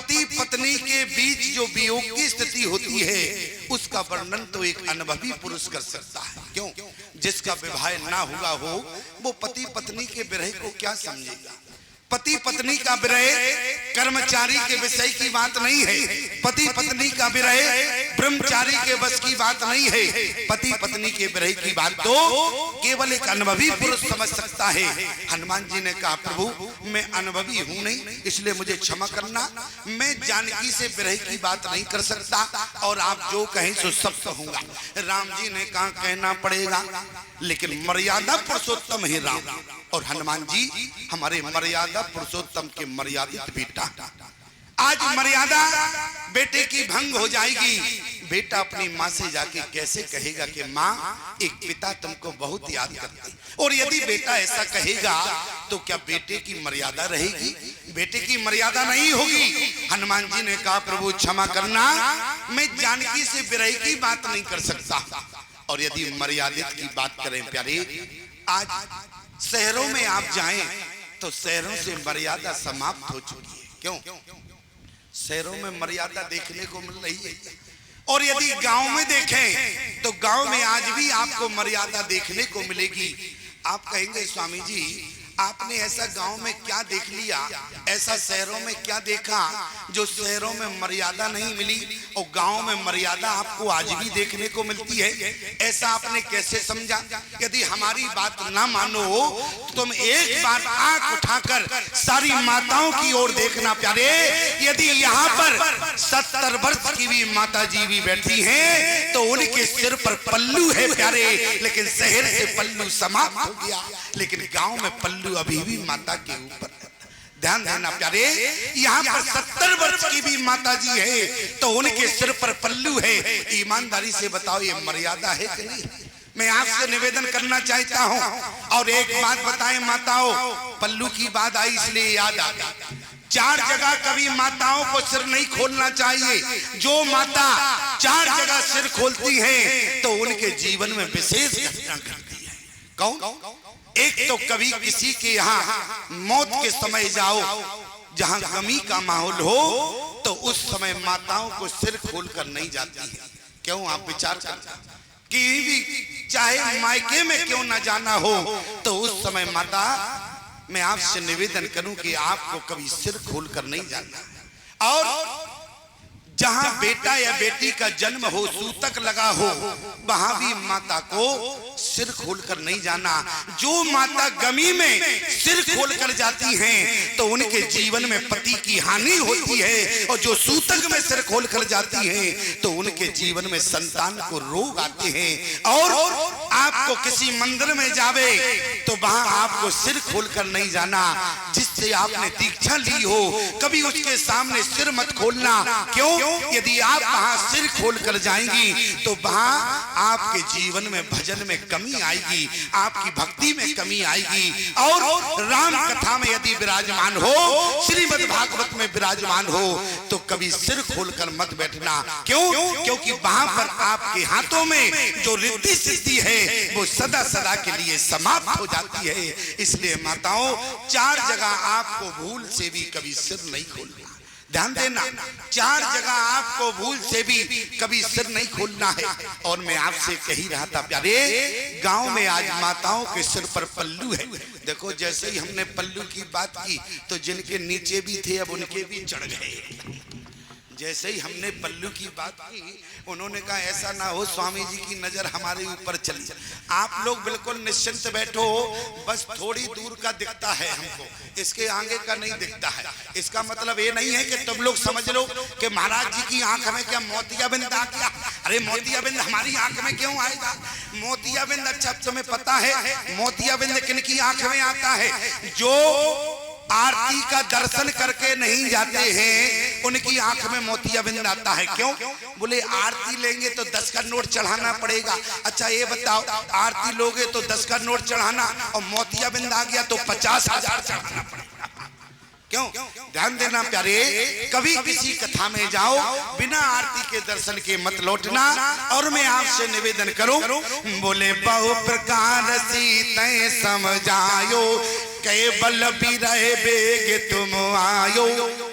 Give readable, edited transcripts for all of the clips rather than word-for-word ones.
पति पत्नी के बीच जो वियोग की स्थिति होती है उसका वर्णन तो एक अनुभवी पुरुष कर सकता है। क्यों? जिसका विवाह ना हुआ हो वो पति पत्नी के विरह को क्या समझेगा। पति पत्नी का विरह कर्मचारी के विषय की बात नहीं है। पति पत्नी का विरह ब्रह्मचारी के बस की बात नहीं है। पति पत्नी के विरह की बात तो केवल एक अनुभवी पुरुष समझ सकता है। हनुमान जी ने कहा प्रभु मैं अनुभवी हूं नहीं, इसलिए मुझे क्षमा करना, मैं जानकी से विरह की बात नहीं कर सकता और आप जो कहें सो सब कहूंगा। राम जी ने कहा कहना पड़ेगा, लेकिन मर्यादा पुरुषोत्तम है राम और हनुमान जी हमारे मर्यादा पुरुषोत्तम के मर्यादित बेटा। आज मर्यादा बेटे की भंग हो जाएगी। बेटा अपनी माँ से जाके कैसे कहेगा कि माँ एक पिता तुमको बहुत याद करते, और यदि बेटा ऐसा कहेगा तो क्या बेटे की मर्यादा रहेगी? बेटे की मर्यादा नहीं होगी। हनुमान जी ने कहा प्रभु क्षमा करना, मैं जानकी से विरह की बात नहीं कर सकता। और यदि मर्यादित की बात करें प्यारे, आज शहरों में आप जाएं तो शहरों से मर्यादा समाप्त हो चुकी है। क्यों? शहरों में मर्यादा देखने को मिल रही है। और यदि गांव में देखें तो गांव में आज भी आपको मर्यादा देखने को मिलेगी। आप कहेंगे स्वामी जी आपने ऐसा गांव में क्या देख लिया, ऐसा शहरों में क्या देखा जो शहरों में मर्यादा नहीं मिली और गांव में मर्यादा आपको आज भी देखने को मिलती है? ऐसा आपने कैसे समझा? यदि हमारी बात ना मानो तो तुम एक बार आंख उठाकर सारी माताओं की ओर देखना प्यारे। यदि यहाँ पर 70 वर्ष की भी माता जी भी बैठी हैं तो उनके सिर पर पल्लू है प्यारे, लेकिन शहर से पल्लू समाप्त हो गया, लेकिन गांव में पल्लू अभी भी माता के ऊपर। ध्यान देना प्यारे, यहाँ पर 70 वर्ष की भी माता जी है तो उनके सिर पर पल्लू है। ईमानदारी से बताओ ये मर्यादा है कि नहीं? मैं आपसे निवेदन करना चाहता हूँ। और एक बात बताएं माताओं, पल्लू की बात आई इसलिए याद आ गई। 4 जगह कभी माताओं को सिर नहीं खोलना चाहिए। जो माता 4 जगह सिर खोलती है तो उनके जीवन में विशेष घटना घटती है। कौन? एक तो कभी किसी के यहाँ मौत के समय जाओ जहाँ गमी का माहौल हो तो उस समय माताओं को सिर खोलकर नहीं जाती है। क्यों? आप विचार करना कि भी चाहे मायके में क्यों ना जाना हो तो उस समय माता, मैं आपसे निवेदन करूं कि आपको कभी सिर खोलकर नहीं जाना। और जहां बेटा या बेटी का जन्म हो, सूतक लगा हो, वहां भी माता को सिर खोलकर नहीं जाना। जो माता गमी में सिर खोलकर जाती हैं तो उनके जीवन में पति की हानि होती है, और जो सूतक में सिर खोलकर जाती हैं तो उनके जीवन में संतान को रोग आते हैं। और आपको किसी मंदिर में जावे तो वहां आपको सिर खोलकर नहीं जाना। जिससे आपने दीक्षा ली हो कभी उसके सामने सिर मत खोलना। क्यों? यदि आप वहां सिर खोलकर जाएंगी तो वहां आपके जीवन में भजन में कमी आएगी, आपकी भक्ति में कमी आएगी। और राम कथा में यदि विराजमान हो, श्रीमद् भागवत में विराजमान हो तो कभी सिर खोलकर मत बैठना। क्यों? क्योंकि वहां पर आपके हाथों में जो रिद्धि सिद्धि है वो सदा सदा के लिए समाप्त हो जाती है। इसलिए माताओं 4 जगह आपको भूल से भी कभी सिर नहीं खोलना। ध्यान देना, 4 जगह आपको भूल से भी कभी सिर नहीं खोलना है। और मैं आपसे कह ही रहा था प्यारे, गांव में आज माताओं के सिर पर पल्लू है। देखो जैसे ही हमने पल्लू की बात की तो जिनके नीचे भी थे अब उनके भी चढ़ गए। जैसे ही हमने पल्लू की बात की उन्होंने कहा ऐसा ना हो स्वामी जी की नजर हमारे ऊपर चली। आप लोग बिल्कुल निश्चिंत बैठो, बस थोड़ी दूर का दिखता है हमको, इसके आगे का नहीं दिखता है। इसका मतलब ये नहीं है कि तुम लोग समझ लो कि महाराज जी की आंख में क्या मोतियाबिंद आ गया। अरे मोतियाबिंद हमारी आंख में क्यों आएगा? मोतियाबिंद, अच्छा तुम्हें पता है मोतियाबिंद किन की आंख में आता है? जो आरती का दर्शन करके नहीं जाते हैं उनकी आंख में मोतियाबिंद आता है। क्यों? बोले आरती लेंगे तो 10 का नोट चढ़ाना पड़ेगा। अच्छा ये बताओ, आरती लोगे तो 10 का नोट चढ़ाना और मोतियाबिंद आ गया तो 50,000 चढ़ाना पड़ेगा। क्यों? ध्यान देना प्यारे, कभी किसी कथा में जाओ बिना आरती के दर्शन के मत लौटना। और मैं आपसे निवेदन करूं, बोले बहु प्रकार सीते समझायो, केवल भी रहे बेग तुम आयो,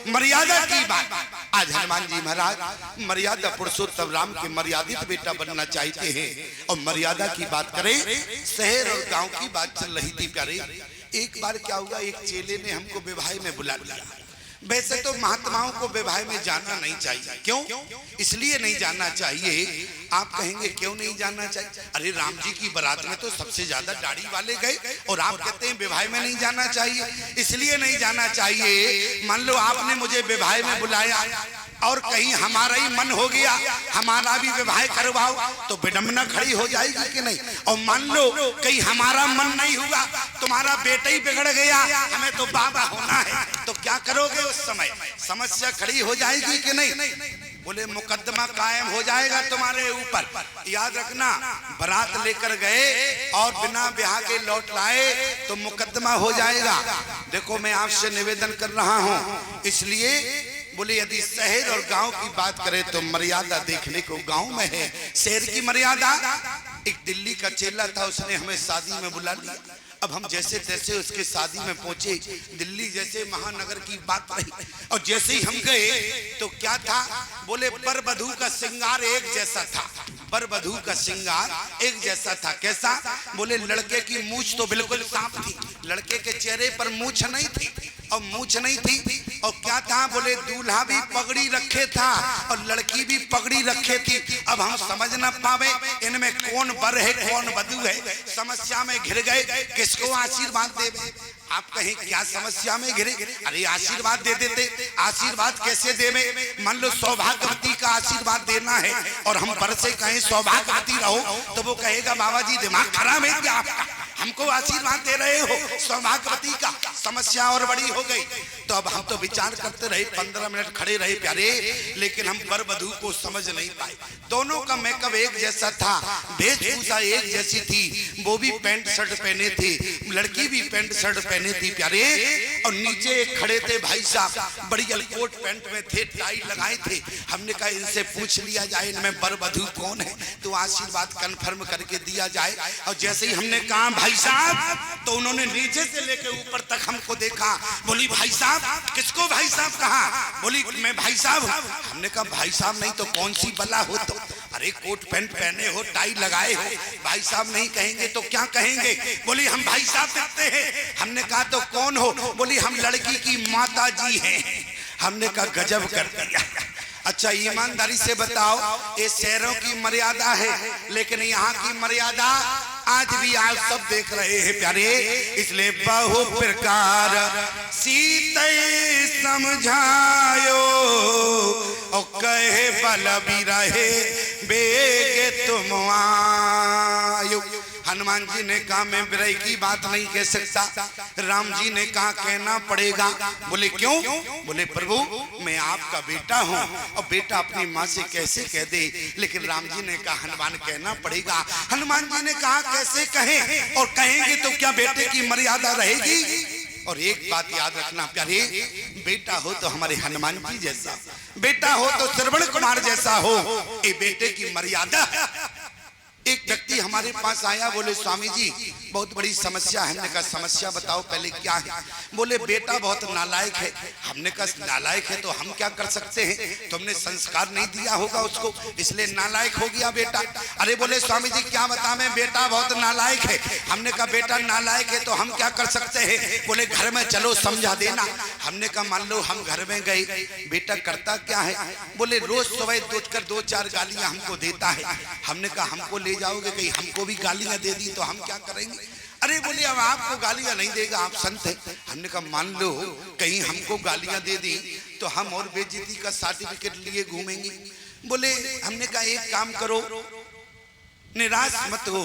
मर्यादा की बात। आज हनुमान जी महाराज मर्यादा पुरुषोत्तम राम के मर्यादित बेटा बनना चाहते हैं और मर्यादा की बात करें, शहर और गांव की बात चल रही थी प्यारे। एक बार क्या हुआ, एक चेले ने हमको विवाह में बुला लिया। वैसे तो महात्माओं को विवाह में जाना नहीं चाहिए, क्यों? इसलिए नहीं जाना चाहिए। आप कहेंगे क्यों नहीं जाना चाहिए? अरे राम जी की बारात में तो सबसे ज्यादा दाढ़ी वाले गए और आप कहते हैं विवाह में नहीं जाना चाहिए। इसलिए नहीं जाना चाहिए, मान लो आपने मुझे विवाह में बुलाया और कहीं हमारा ही मन हो गया, हमारा भी विवाह करवाओ, तो विडंबना खड़ी हो जाएगी कि नहीं? और मान लो कहीं हमारा मन नहीं हुआ, तुम्हारा बेटा ही बिगड़ गया, हमें तो बाबा होना है, तो क्या करोगे उस समय? समस्या खड़ी हो जाएगी कि नहीं? बोले मुकदमा कायम हो जाएगा तुम्हारे ऊपर। याद रखना, बारात लेकर गए और बिना ब्याह के लौट लाए तो मुकदमा हो जाएगा। देखो मैं आपसे निवेदन कर रहा हूं, इसलिए बोले यदि शहर और गांव की बात करें तो मर्यादा देखने को गांव में है, शहर की मर्यादा। एक दिल्ली का चेला था, उसने हमें शादी में बुला लिया। अब हम जैसे तैसे उसके शादी में पहुंचे, दिल्ली जैसे महानगर की बात रही, और जैसे ही हम गए तो क्या था, बोले वर वधू का श्रृंगार एक जैसा था। वर वधू का श्रृंगार एक जैसा था। कैसा? बोले लड़के की मूछ तो बिल्कुल साफ थी, लड़के के चेहरे पर मूछ नहीं थी, और मूछ नहीं थी। और क्या था? बोले दूल्हा भी पगड़ी रखे था और लड़की भी पगड़ी रखे थी। अब हम समझ न पावे इनमें कौन वर है कौन वधू है, समस्या में घिर गए, किसको आशीर्वाद देवे? आप कहें क्या समस्या में घिरे? अरे आशीर्वाद दे देते। आशीर्वाद कैसे देवे? मान लो सौभाग्यवती का आशीर्वाद देना है और हम वर से कहें सौभाग्यवती रहो, तो वो कहेगा बाबा जी दिमाग खराब है क्या आपका, हमको आशीर्वाद दे रहे हो सौभाग्यवती का? समस्या और बड़ी हो गई। तो अब हम तो विचार करते रहे, 15 मिनट खड़े रहे प्यारे, लेकिन हम वर वधू को समझ नहीं पाए। दोनों का मेकअप एक जैसा था, वेशभूषा एक जैसी थी, वो भी पैंट शर्ट पहने थे, लड़की भी पैंट शर्ट पहने थी प्यारे। और नीचे एक खड़े थे भाई साहब, बढ़िया कोट पैंट में थे, टाई लगाए थे। हमने कहा इनसे पूछ लिया जाए इनमें वर वधू कौन है, तो आशीर्वाद कन्फर्म करके दिया जाए। और जैसे ही हमने कहा भाई साहब, तो उन्होंने नीचे से लेकर ऊपर तक हमको देखा। बोली भाई साहब? किसको भाई साहब कहा? बोली मैं भाई साहब हूं। हमने कहा भाई साहब नहीं तो कौन सी बला हो? तो अरे कोट पैंट पहने हो, टाई लगाए हो, भाई साहब नहीं कहेंगे तो क्या कहेंगे? बोली हम भाई साहब दिखते हैं। हमने कहा तो कौन हो? बोली हम लड़की की माता जी हैं। हमने कहा गजब कर दिया। अच्छा ईमानदारी से बताओ, ये शहरों की मर्यादा है, लेकिन यहाँ की मर्यादा आज भी आप सब देख रहे हैं प्यारे। इसलिए बहु प्रकार सीते समझायो और कहे बल भी रहे बेगे तुम आयो। हनुमान जी ने कहा मैं विरह की बात नहीं कह सकता। राम जी ने कहा कहना पड़ेगा। बोले क्यों? बोले प्रभु मैं आपका बेटा हूँ और बेटा अपनी माँ से कैसे कह दे, लेकिन राम जी ने कहा हनुमान कहना पड़ेगा। हनुमान जी ने कहा कैसे कहें, और कहेंगे तो क्या बेटे की मर्यादा रहेगी? और एक बात याद रखना प्यारे, बेटा हो तो हमारे हनुमान जी जैसा, बेटा हो तो श्रवण कुमार जैसा हो, ये बेटे की मर्यादा है। एक व्यक्ति हमारे पास आया, बोले स्वामी जी बहुत बड़ी समस्या है। हमने कहा समस्या बताओ पहले क्या है? बोले बेटा बहुत नालायक है। हमने कहा नालायक है तो हम क्या कर सकते हैं, तुमने संस्कार नहीं दिया होगा उसको, इसलिए नालायक हो गया बेटा। अरे बोले स्वामी जी क्या बताएं, बेटा बहुत नालायक है। हमने कहा बेटा नालायक है तो हम क्या कर सकते हैं? बोले घर में चलो समझा देना। हमने कहा मान लो हम घर में गए, बेटा करता क्या है? बोले रोज सुबह उठकर 2-4 गालियां हमको देता है। हमने कहा हमको ले जाओगे, कहीं हमको भी गालियां दे दी तो हम क्या करेंगे? अरे बोले अब आपको गालियां नहीं देगा, आप संत हैं। हमने कहा मान लो कहीं हमको गालियां दे दी तो हम और बेइज्जती का सर्टिफिकेट लिए घूमेंगे। बोले हमने कहा एक काम करो, निराश मत हो,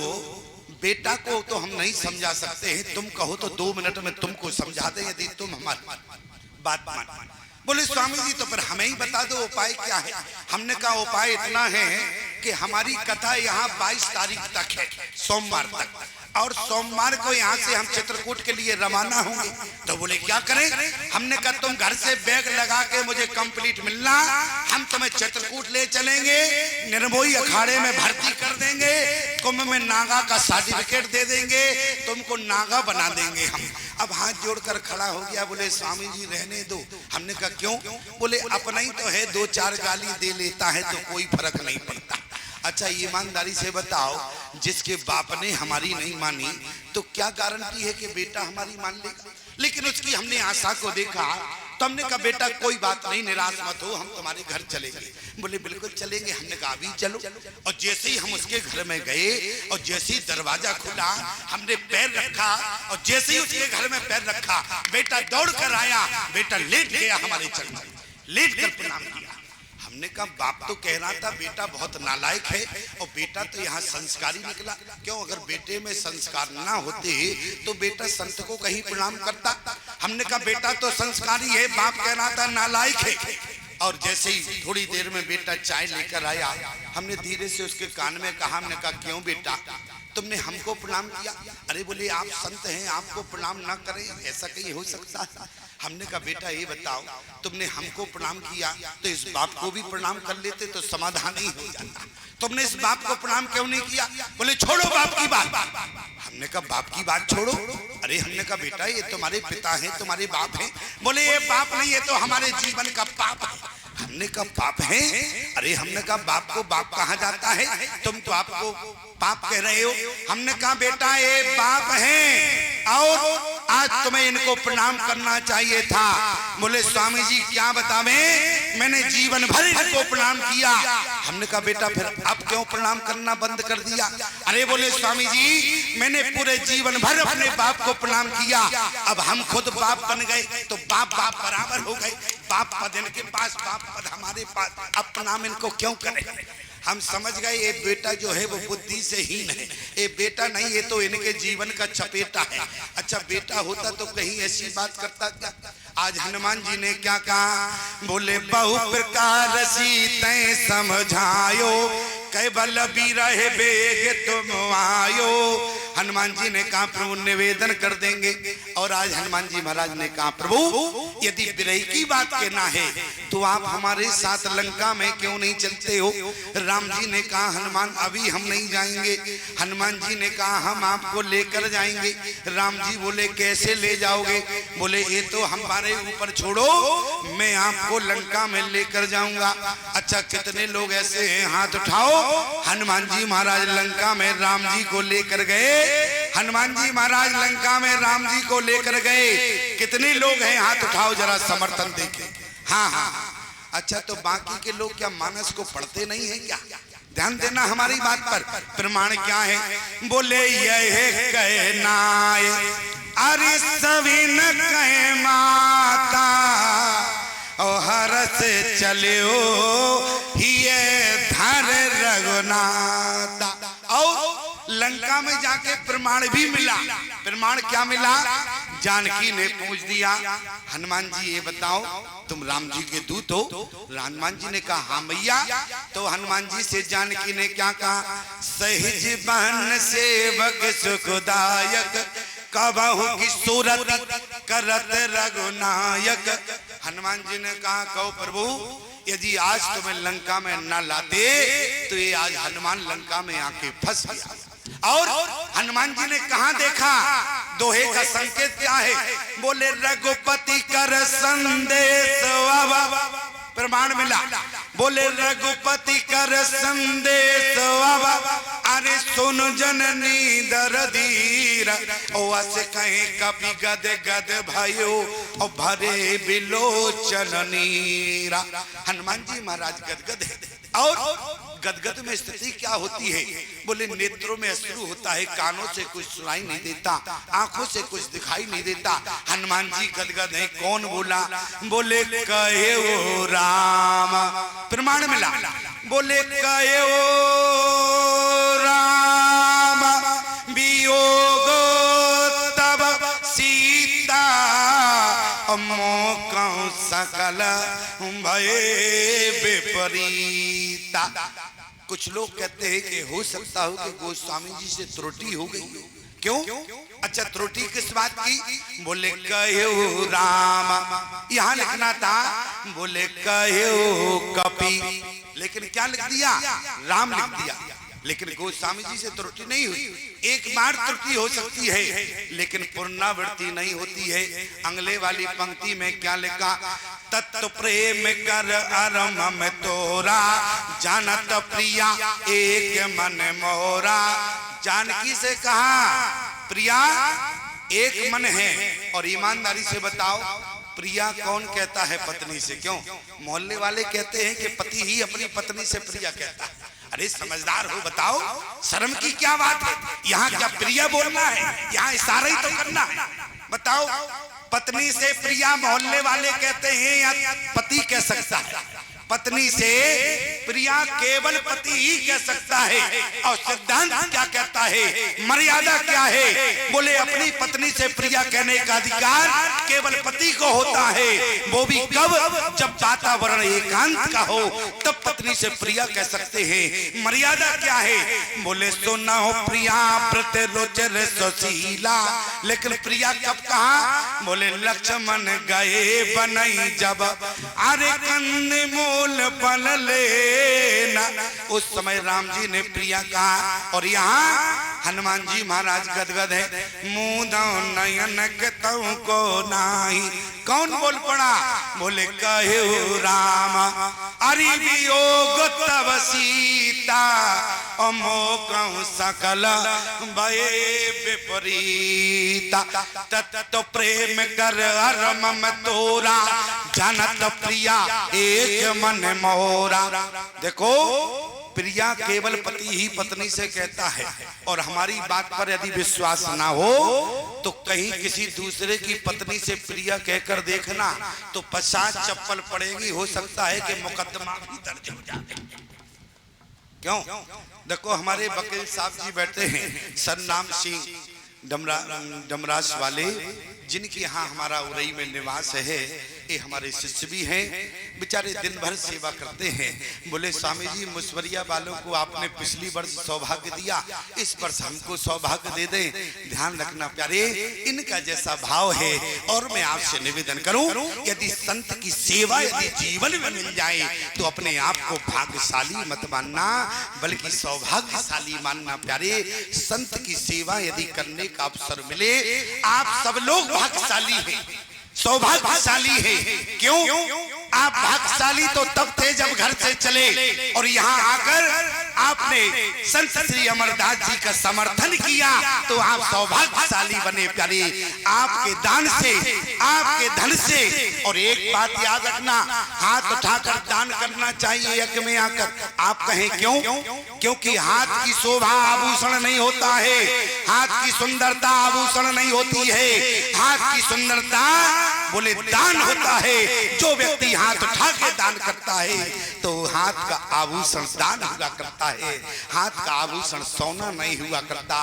बेटा को तो हम नहीं समझा सकते हैं, तुम कहो तो 2 मिनट में तुमको समझा दें यदि तुम हमारी बात मान। बोले स्वामी जी तो फिर हमें ही बता दो उपाय क्या है। हमने कहा उपाय इतना है कि हमारी कथा यहाँ 22 तारीख तक है, सोमवार तक, और सोमवार को यहाँ से हम चित्रकूट के लिए रवाना होंगे। तो बोले क्या करें? हमने कहा तुम घर से बैग लगा के मुझे कंप्लीट मिलना, हम तुम्हें चित्रकूट ले चलेंगे, निर्मोही अखाड़े में भर्ती कर देंगे, कुंभ में नागा का सर्टिफिकेट दे देंगे, तुमको नागा बना देंगे हम। अब हाथ जोड़कर खड़ा हो गया, बोले स्वामी जी रहने दो, हमने कहा क्यों? बोले अपना ही तो है, दो चार गाली दे लेता है तो कोई फर्क नहीं पड़ता। अच्छा ईमानदारी से बताओ, जिसके बाप ने हमारी नहीं मानी तो क्या गारंटी है कि बेटा हमारी मान लेगा? लेकिन उसकी हमने आशा को देखा तो हमने कहा बेटा कोई बात नहीं, निराश मत हो, हम तुम्हारे घर चलेंगे। बोले बिल्कुल चलेंगे। हमने कहा अभी चलो। और जैसे ही हम उसके घर में गए और जैसे ही दरवाजा खुला, हमने पैर रखा और जैसे ही उसके घर में पैर रखा, बेटा दौड़ कर आया, बेटा लेट गया हमारे चरण में, लेट कर प्रणाम किया। हमने कहा बाप तो कह रहा था बेटा बहुत नालायक है और बेटा तो यहाँ संस्कारी निकला। क्यों? अगर बेटे में संस्कार ना होते तो बेटा संत को कहीं प्रणाम करता? हमने कहा बेटा तो संस्कारी है, बाप कह रहा था नालायक है। और जैसे ही थोड़ी देर में बेटा चाय लेकर आया, हमने धीरे से उसके कान में कहा, हमने कहा क्यों बेटा तुमने हमको प्रणाम किया? अरे बोले आप संत हैं, आपको प्रणाम ना करें, ऐसा कहीं हो सकता है? हमने कहा बेटा ये बताओ, तुमने हमको प्रणाम किया तो इस बाप को भी प्रणाम कर लेते तो समाधान ही हो जाता, तुमने इस बाप को प्रणाम क्यों नहीं किया? बोले छोड़ो बाप की बात। हमने कहा बाप की बात छोड़ो? अरे हमने कहा बेटा ये तुम्हारे पिता हैं, तुम्हारे बाप हैं। बोले ये बाप नहीं, ये तो हमारे जीवन का पाप है। हमने कहा पाप है? अरे हमने कहा बाप को बाप कहा जाता है, तुम तो आपको पाप कह रहे हो। हमने कहा बेटा ये बाप हैं और आज तुम्हें इनको प्रणाम करना चाहिए था। बोले स्वामी जी क्या बतावे, मैंने जीवन भर इनको प्रणाम किया। हमने कहा बेटा फिर अब क्यों प्रणाम करना बंद कर दिया? अरे बोले स्वामी जी मैंने पूरे जीवन भर अपने बाप को प्रणाम किया, अब हम खुद बाप बन गए तो बाप बाप बराबर हो गए, बाप पद इनके पास, बाप पद हमारे पास, अब प्रणाम इनको क्यों करें? हम समझ गए ये बेटा जो है वो बुद्धि से हीन है, ये बेटा नहीं, ये तो इनके जीवन का चपेटा है। अच्छा बेटा होता तो कहीं ऐसी बात करता क्या? आज हनुमान जी ने क्या कहा? बोले बहु प्रकार सीते समझायो, केवल बिरह बेग तुम आयो। हनुमान जी ने कहा प्रभु निवेदन कर देंगे। और आज हनुमान जी महाराज ने कहा प्रभु यदि बिरह की बात कहना है तो आप हमारे साथ लंका में क्यों नहीं चलते हो? राम जी ने कहा हनुमान अभी हम नहीं जाएंगे। हनुमान जी ने कहा हम आपको लेकर जाएंगे। राम जी बोले कैसे ले जाओगे? बोले ये तो हमारे ऊपर छोड़ो, मैं आपको लंका में लेकर जाऊंगा। अच्छा कितने लोग ऐसे हैं हाथ उठाओ। हनुमान जी महाराज लंका में राम जी को लेकर गए। हनुमान जी महाराज लंका में राम जी को लेकर गए। कितने लोग हैं हाथ उठाओ जरा समर्थन देके। हाँ हाँ अच्छा तो बाकी के लोग क्या मानस को पढ़ते नहीं है क्या? ध्यान देना हमारी बात पर। प्रमाण क्या है? बोले यह कहना अरे सभी न कहे माता और हर से चले धर रघुनाथा। और लंका में जाके प्रमाण भी मिला। प्रमाण क्या मिला? जानकी ने पूछ दिया हनुमान जी ये बताओ तुम राम जी के दूत हो? हनुमान जी ने कहा हाँ मैया। तो हनुमान जी से जानकी ने क्या कहा? सहज बहन सेवक सुखदायक कबहु की सूरत करत रघुनायक। हनुमान जी ने कहा कहो प्रभु यदि आज तुम्हें लंका में न लाते तो ये आज हनुमान लंका में आके फंस गया। और हनुमान जी ने कहा देखा? दोहे का संकेत क्या है? बोले रघुपति कर संदेश प्रमाण मिला। बोले रघुपति कर संदेश अरे सुन जननी दरदीर से कहे कपि गद गद भयो और भरे बिलोचन नीरा। हनुमान जी महाराज गदगद है। और गदगद में स्थिति क्या होती है? बोले नेत्रों में अश्रु होता है, कानों से कुछ सुनाई नहीं देता, आंखों से कुछ दिखाई नहीं देता। हनुमान जी गदगद है। कौन बोला? बोले कहे वो राम। प्रमाण मिला। बोले कहे वो राम वियोग तब सीता मोकौ सकल भये विपरीता। कुछ लोग कहते हैं कि हो सकता हो कि गोस्वामी जी से त्रुटि हो गई। क्यों? अच्छा त्रुटि किस बात की? बोले कहो राम, यहाँ लिखना था बोले कहो कपि, लेकिन क्या लिख दिया? राम लिख दिया। लेकिन गोस्वामी जी से त्रुटि नहीं हुई। एक बार त्रुटि हो सकती है लेकिन पुनरावृत्ति नहीं होती है। अगले वाली पंक्ति में क्या लिखा? तत्व प्रेम कर अरम में तोरा, जानत प्रिया एक मन मोरा। जानकी से कहा प्रिया एक मन है। और ईमानदारी से बताओ प्रिया कौन कहता है पत्नी से? क्यों? मोहल्ले वाले कहते हैं कि पति ही अपनी पत्नी से प्रिया कहता है। अरे समझदार हो, बताओ शर्म की क्या बात है? यहाँ क्या प्रिया बोलना है? यहाँ इशारा ही तो करना है। बताओ पत्नी से प्रिया मोहल्ले वाले कहते हैं या पति कह सकता है? पत्नी से प्रिया केवल पति ही कह सकता है। और सिद्धांत क्या कहता है, मर्यादा क्या है? बोले अपनी पत्नी से प्रिया कहने का अधिकार केवल पति को होता है। वो भी कब? जब वातावरण एकांत का हो तब पत्नी से प्रिया कह सकते हैं। मर्यादा क्या है? बोले सुना हो प्रिया प्रतिलोचन सुशीला। लेकिन प्रिया कब कहा? बोले लक्ष्मण गए बनई जब, अरे कंद पल लेना। उस समय राम जी ने प्रिया कहा। और यहाँ हनुमान जी महाराज गदगद है, मुँह नयन के तऊ को नाही। कौन बोल पड़ा? बोले कहे राम अरि वियोग तब सीता, अमोकं सकल भय विपरीता। तत्व प्रेम कर अरम में तोरा, जानत प्रिया एक मन मोरा। देखो प्रिया केवल पति ही पत्नी से कहता है। और हमारी बात पर यदि विश्वास ना हो तो कहीं किसी दूसरे की पत्नी से प्रिया कहकर देखना, तो 50 चप्पल पड़ेगी। हो सकता है कि मुकदमा भी दर्ज हो जाए। क्यों? देखो हमारे वकील साहब जी बैठे हैं, सरनाम सिंह डमरास वाले, जिनके यहाँ हमारा उरई में निवास है। ये हमारे शिष्य भी हैं, बेचारे दिन भर सेवा करते हैं। बोले स्वामी जी मुसवरिया वालों को आपने पिछली वर्ष सौभाग्य दिया, इस वर्ष हमको सौभाग्य दे दें। ध्यान रखना प्यारे, इनका जैसा भाव है। और मैं आपसे निवेदन करूं, यदि संत की सेवा यदि जीवन में मिल जाए तो अपने आप को भाग्यशाली मत मानना बल्कि सौभाग्यशाली मानना। प्यारे संत की सेवा यदि करने का अवसर मिले, आप सब लोग भाग्यशाली हैं, सौभाग्यशाली है। क्यों? आप भाग्यशाली तो तब थे जब घर से चले और यहाँ आकर आपने संत श्री अमरदास जी का समर्थन किया, तो आप सौभाग्यशाली बने प्यारे। आपके दान से, आपके धन से। और एक बात याद रखना, हाथ उठाकर दान करना चाहिए यज्ञ में आकर। आप कहें क्यों? क्योंकि हाथ की शोभा आभूषण नहीं होता है, हाथ की सुंदरता आभूषण नहीं होती है। हाथ की सुंदरता बोले दान होता है। जो व्यक्ति हाथ उठा के दान करता है तो हाथ का आभूषण दान हुआ करता है, हाथ का आभूषण सोना नहीं हुआ करता।